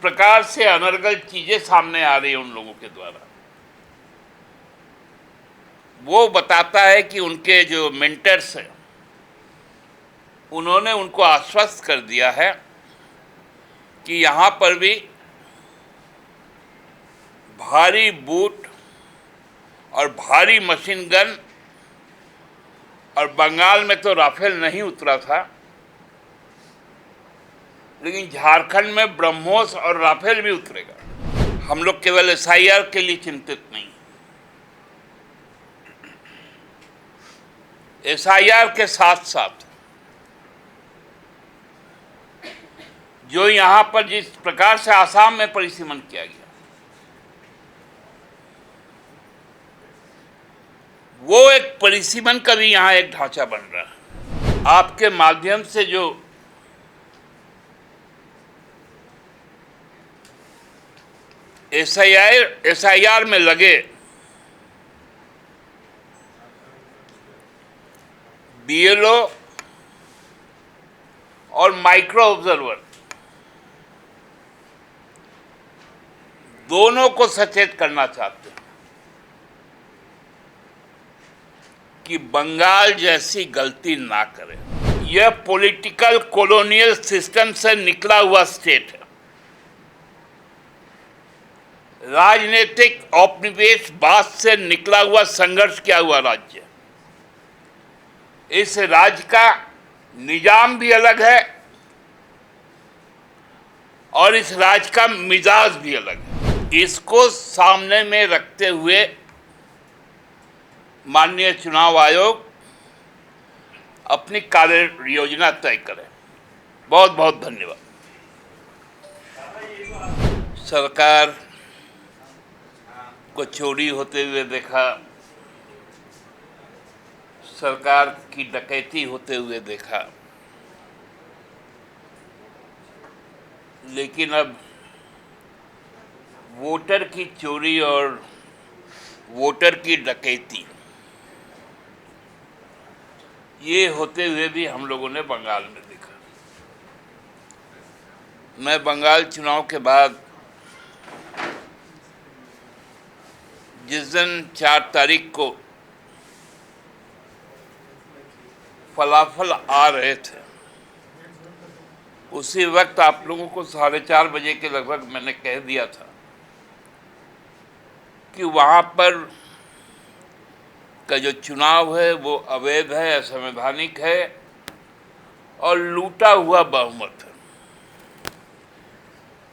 प्रकार से अनर्गल चीजें सामने आ रही है उन लोगों के द्वारा, वो बताता है कि उनके जो मेंटर्स हैं उन्होंने उनको आश्वस्त कर दिया है कि यहाँ पर भी भारी बूट और भारी मशीन गन, और बंगाल में तो राफेल नहीं उतरा था, लेकिन झारखंड में ब्रह्मोस और राफेल भी उतरेगा। हम लोग केवल एसआईआर के लिए चिंतित नहीं, एसआईआर के साथ साथ जो यहां पर जिस प्रकार से आसाम में परिसीमन किया गया, वो एक परिसीमन का भी यहां एक ढांचा बन रहा है। आपके माध्यम से जो एसआईआर में लगे बीएलओ और माइक्रो ऑब्जर्वर दोनों को सचेत करना चाहते हैं कि बंगाल जैसी गलती ना करें। यह पॉलिटिकल कॉलोनियल सिस्टम से निकला हुआ स्टेट है, राजनीतिक औपनिवेशवाद से निकला हुआ, संघर्ष किया हुआ राज्य। इस राज्य का निजाम भी अलग है और इस राज्य का मिजाज भी अलग है। इसको सामने में रखते हुए माननीय चुनाव आयोग अपनी कार्य योजना तय करे। बहुत बहुत धन्यवाद। सरकार को चोरी होते हुए देखा, सरकार की डकैती होते हुए देखा, लेकिन अब वोटर की चोरी और वोटर की डकैती ये होते हुए भी हम लोगों ने बंगाल में देखा। मैं बंगाल चुनाव के बाद जिस दिन 4 तारीख को फलाफल आ रहे थे, उसी वक्त आप लोगों को 4:30 बजे के लगभग मैंने कह दिया था कि वहाँ पर का जो चुनाव है वो अवैध है, असंवैधानिक है और लूटा हुआ बहुमत है।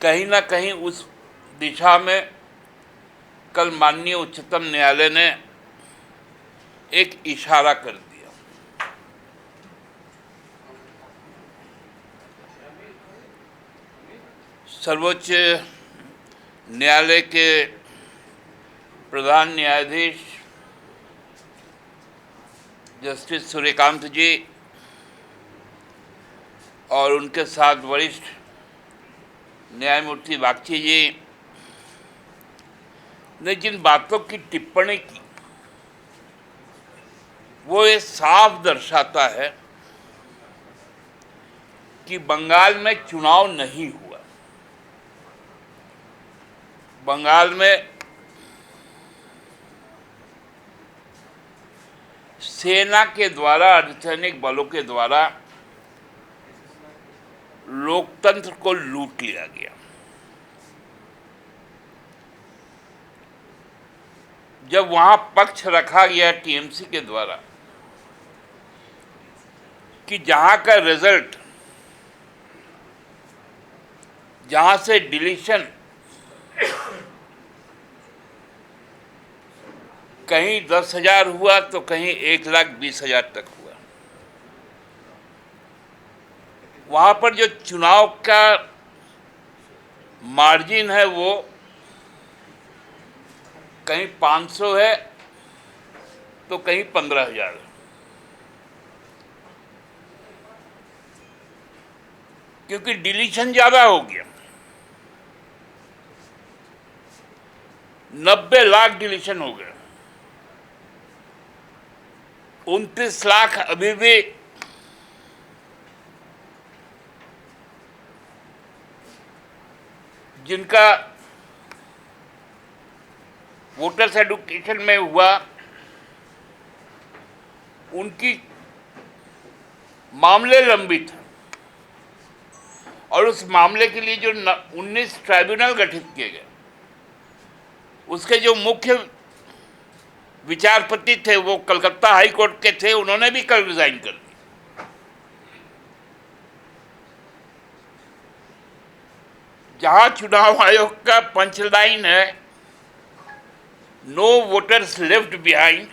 कहीं ना कहीं उस दिशा में कल माननीय उच्चतम न्यायालय ने एक इशारा कर दिया। सर्वोच्च न्यायालय के प्रधान न्यायाधीश जस्टिस सूर्यकांत जी और उनके साथ वरिष्ठ न्यायमूर्ति बागची जी ने जिन बातों की टिप्पणी की, वो ये साफ दर्शाता है कि बंगाल में चुनाव नहीं हुआ। बंगाल में सेना के द्वारा, अर्धसैनिक बलों के द्वारा लोकतंत्र को लूट लिया गया। जब वहां पक्ष रखा गया टीएमसी के द्वारा कि जहां का रिजल्ट, जहां से डिलीशन कहीं 10,000 हुआ तो कहीं 1,20,000 तक हुआ, वहां पर जो चुनाव का मार्जिन है वो कहीं 500 है तो कहीं 15,000 है, क्योंकि डिलीशन ज्यादा हो गया। 90 लाख डिलीशन हो गया। 29 लाख अभी भी जिनका वोटर्स एडुकेशन में हुआ, उनकी मामले लंबित हैं और उस मामले के लिए जो 19 ट्राइब्यूनल गठित किए गए, उसके जो मुख्य विचारपति थे वो कलकत्ता हाई कोर्ट के थे, उन्होंने भी कल रिजाइन कर दिया। जहां चुनाव आयोग का पंचलाइन है, नो वोटर्स लेफ्ट बिहाइंड,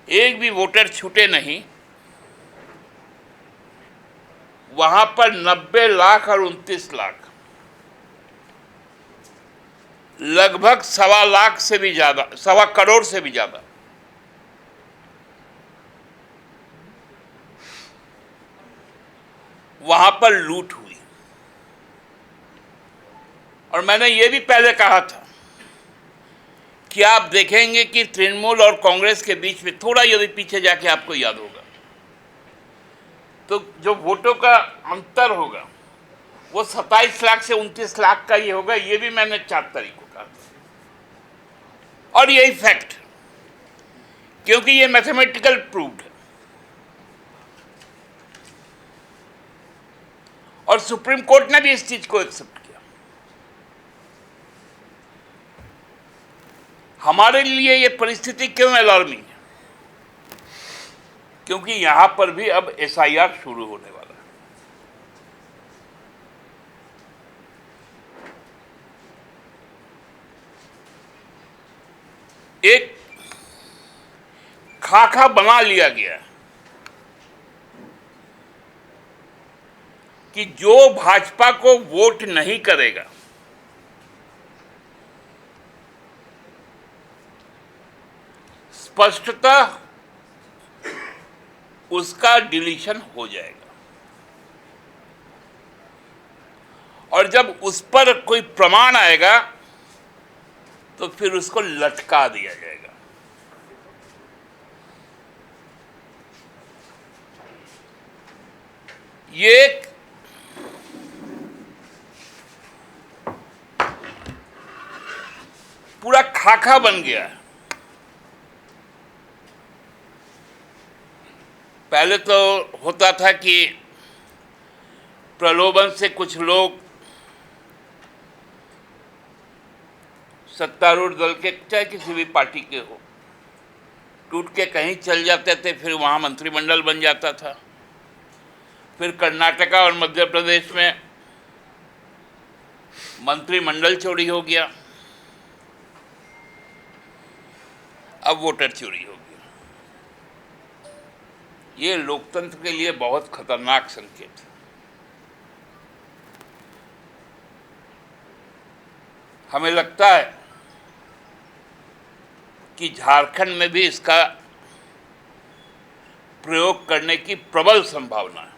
एक भी वोटर छूटे नहीं, वहां पर 90 लाख और 29 लाख, लगभग 1.25 लाख से भी ज्यादा, 1.25 करोड़ से भी ज्यादा वहां पर लूट हुई। और मैंने ये भी पहले कहा था कि आप देखेंगे कि तृणमूल और कांग्रेस के बीच में थोड़ा यदि पीछे जाके आपको याद होगा तो जो वोटों का अंतर होगा वो 27 लाख से 29 लाख का ही होगा। ये भी मैंने 4 तारीख को कहा था और यही फैक्ट, क्योंकि ये मैथमेटिकल प्रूव्ड है और सुप्रीम कोर्ट ने भी इस चीज को एक्सेप्ट किया। हमारे लिए ये परिस्थिति क्यों अलार्मिंग है? क्योंकि यहां पर भी अब एसआईआर शुरू होने वाला है। एक खाका बना लिया गया है कि जो भाजपा को वोट नहीं करेगा स्पष्टतः उसका डिलीशन हो जाएगा और जब उस पर कोई प्रमाण आएगा तो फिर उसको लटका दिया जाएगा। ये एक पूरा खाका बन गया है। पहले तो होता था कि प्रलोभन से कुछ लोग सत्तारूढ़ दल के, चाहे किसी भी पार्टी के हो, टूट के कहीं चल जाते थे, फिर वहाँ मंत्रिमंडल बन जाता था। फिर कर्नाटका और मध्य प्रदेश में मंत्रिमंडल चोरी हो गया, अब वोटर चोरी हो गया। ये लोकतंत्र के लिए बहुत खतरनाक संकेत है। हमें लगता है कि झारखंड में भी इसका प्रयोग करने की प्रबल संभावना है।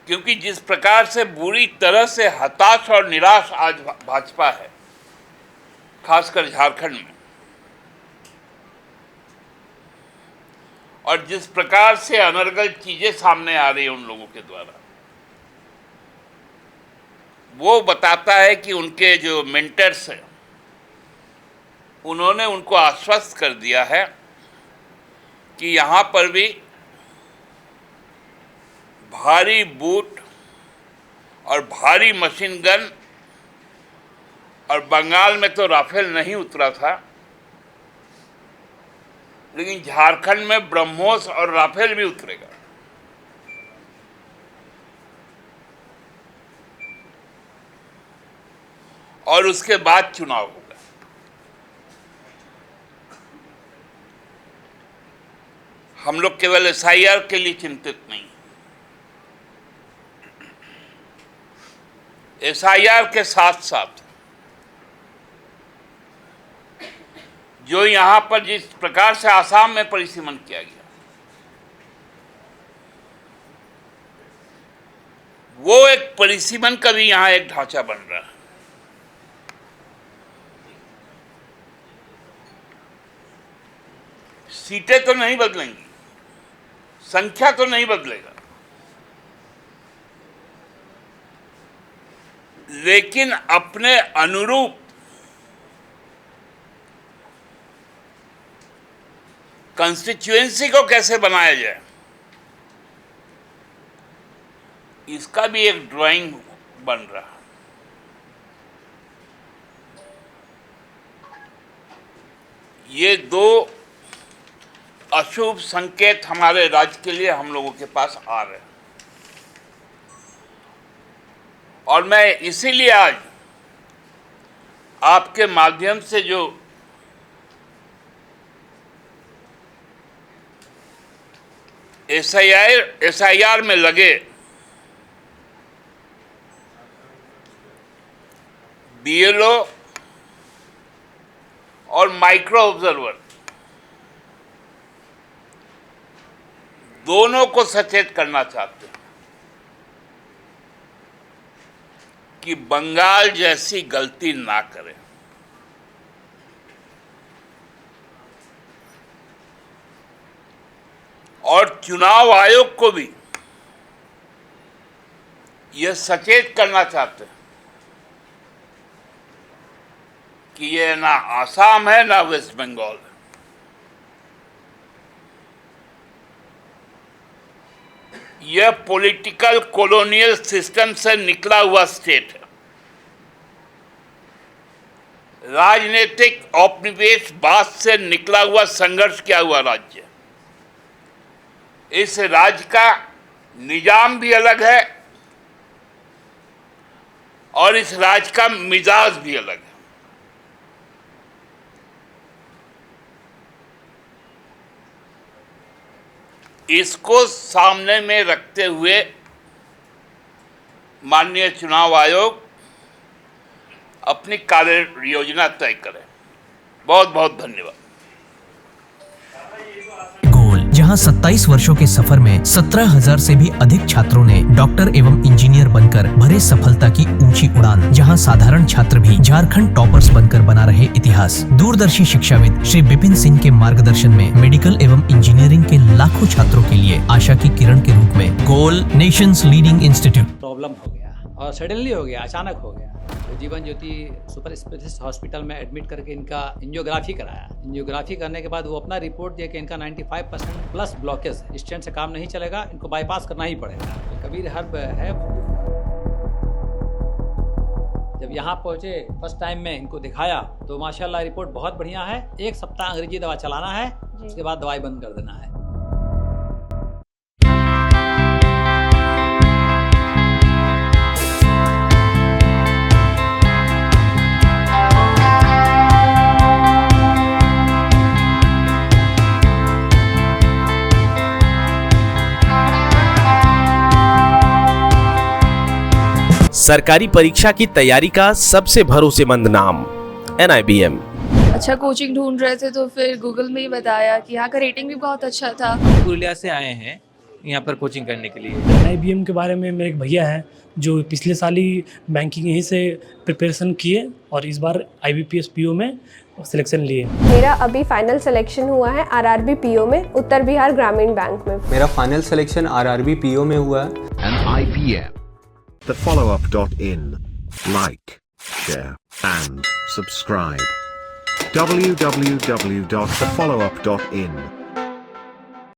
क्योंकि जिस प्रकार से बुरी तरह से हताश और निराश आज भाजपा है, खासकर झारखंड में, और जिस प्रकार से अनर्गल चीजें सामने आ रही हैं उन लोगों के द्वारा, वो बताता है कि उनके जो मेंटर्स हैं उन्होंने उनको आश्वस्त कर दिया है कि यहाँ पर भी भारी बूट और भारी मशीन गन, और बंगाल में तो राफेल नहीं उतरा था, लेकिन झारखंड में ब्रह्मोस और राफेल भी उतरेगा। और उसके बाद चुनाव होगा। हम लोग केवल एसआईआर के लिए चिंतित नहीं, एसआईआर के साथ साथ जो यहां पर जिस प्रकार से आसाम में परिसीमन किया गया, वो एक परिसीमन का भी यहां एक ढांचा बन रहा है। सीटें तो नहीं बदलेंगी, संख्या तो नहीं बदलेगा, लेकिन अपने अनुरूप कंस्टिट्यूएंसी को कैसे बनाया जाए, इसका भी एक ड्राइंग बन रहा। ये दो अशुभ संकेत हमारे राज्य के लिए हम लोगों के पास आ रहे हैं, और मैं इसीलिए आज आपके माध्यम से जो एसआईआर में लगे बीएलओ और माइक्रो ऑब्जर्वर दोनों को सचेत करना चाहते हैं कि बंगाल जैसी गलती ना करें। और चुनाव आयोग को भी यह सचेत करना चाहते हैं कि ये ना आसाम है ना वेस्ट बंगाल है, यह पॉलिटिकल कॉलोनियल सिस्टम से निकला हुआ स्टेट है, राजनीतिक औपनिवेशवाद से निकला हुआ संघर्ष किया हुआ राज्य। इस राज्य का निजाम भी अलग है और इस राज्य का मिजाज भी अलग है। इसको सामने में रखते हुए माननीय चुनाव आयोग अपनी कार्य योजना तय करे। बहुत बहुत धन्यवाद। जहां 27 वर्षों के सफर में 17,000 से भी अधिक छात्रों ने डॉक्टर एवं इंजीनियर बनकर भरे सफलता की ऊंची उड़ान, जहां साधारण छात्र भी झारखंड टॉपर्स बनकर बना रहे इतिहास। दूरदर्शी शिक्षाविद श्री विपिन सिंह के मार्गदर्शन में मेडिकल एवं इंजीनियरिंग के लाखों छात्रों के लिए आशा की किरण के रूप में गोल नेशंस लीडिंग इंस्टीट्यूट। प्रॉब्लम हो गया और सडनली हो गया, अचानक हो गया। तो Jeevan Jyoti super specialist hospital में एडमिट करके इनका एंजियोग्राफी कराया। एंजियोग्राफी करने के बाद वो अपना रिपोर्ट दिया कि इनका 95% प्लस ब्लॉकेज, स्टेंट से काम नहीं चलेगा, इनको बाईपास करना ही पड़ेगा। तो कबीर हर्ब है, जब यहाँ पहुँचे फर्स्ट टाइम में इनको दिखाया तो माशाल्लाह रिपोर्ट बहुत बढ़िया है। 1 सप्ताह अंग्रेजी दवा चलाना है, उसके बाद दवाई बंद कर देना है। सरकारी परीक्षा की तैयारी का सबसे भरोसेमंद नाम NIBM। अच्छा कोचिंग ढूंढ रहे थे तो फिर गूगल में ही बताया कि यहाँ का रेटिंग भी बहुत अच्छा था। पुरुलिया से आए हैं यहाँ पर कोचिंग करने के लिए। NIBM के बारे में मेरे एक भैया हैं जो पिछले साल ही बैंकिंग यहीं से प्रिपरेशन किए और इस बार IBPS PO में सिलेक्शन लिए। मेरा अभी फाइनल सिलेक्शन हुआ है RRB PO में, उत्तर बिहार ग्रामीण बैंक में। मेरा फाइनल सिलेक्शन RRB PO में हुआ है। NIBM, thefollowup.in. Like, share and subscribe. www.thefollowup.in